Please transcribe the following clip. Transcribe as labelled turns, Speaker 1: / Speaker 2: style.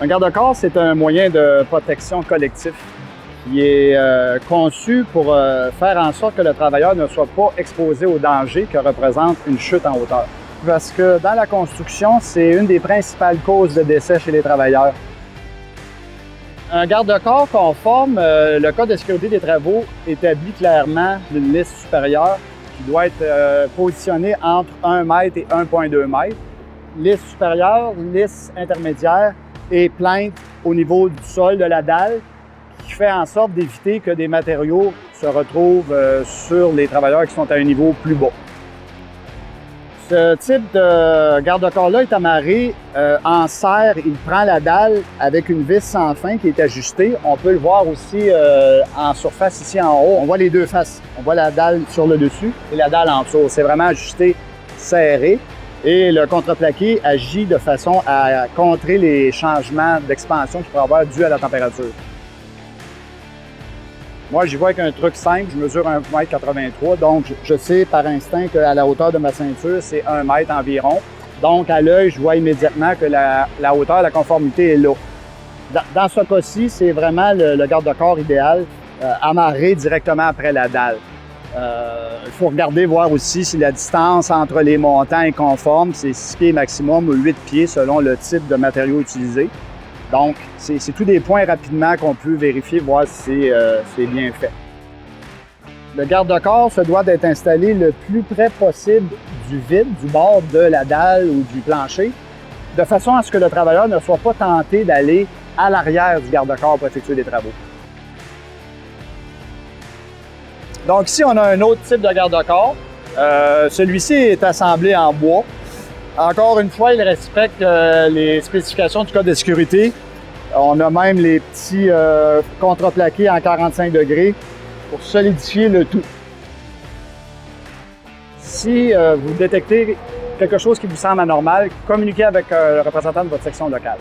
Speaker 1: Un garde-corps, c'est un moyen de protection collectif qui est conçu pour faire en sorte que le travailleur ne soit pas exposé au danger que représente une chute en hauteur. Parce que dans la construction, c'est une des principales causes de décès chez les travailleurs. Un garde-corps conforme, le Code de sécurité des travaux établit clairement une lisse supérieure qui doit être positionnée entre 1 mètre et 1,2 mètres. Lisse supérieure, lisse intermédiaire et plainte au niveau du sol de la dalle qui fait en sorte d'éviter que des matériaux se retrouvent sur les travailleurs qui sont à un niveau plus bas. Ce type de garde-corps-là est amarré en serre. Il prend la dalle avec une vis sans fin qui est ajustée. On peut le voir aussi en surface ici en haut. On voit les deux faces. On voit la dalle sur le dessus et la dalle en dessous. C'est vraiment ajusté, serré. Et le contreplaqué agit de façon à contrer les changements d'expansion qu'il peut y avoir dû à la température. Moi, j'y vois avec un truc simple, je mesure 1,83 m, donc je sais par instinct qu'à la hauteur de ma ceinture, c'est 1 mètre environ. Donc, à l'œil, je vois immédiatement que la hauteur, la conformité est là. Dans ce cas-ci, c'est vraiment le garde-corps idéal, amarré directement après la dalle. Il faut regarder, voir aussi si la distance entre les montants est conforme. C'est 6 pieds maximum ou 8 pieds selon le type de matériau utilisé. Donc, c'est tous des points rapidement qu'on peut vérifier, voir si c'est bien fait. Le garde-corps se doit d'être installé le plus près possible du vide, du bord de la dalle ou du plancher, de façon à ce que le travailleur ne soit pas tenté d'aller à l'arrière du garde-corps pour effectuer des travaux. Donc ici, on a un autre type de garde-corps. Celui-ci est assemblé en bois. Encore une fois, il respecte les spécifications du Code de sécurité. On a même les petits contreplaqués en 45 degrés pour solidifier le tout. Si vous détectez quelque chose qui vous semble anormal, communiquez avec le représentant de votre section locale.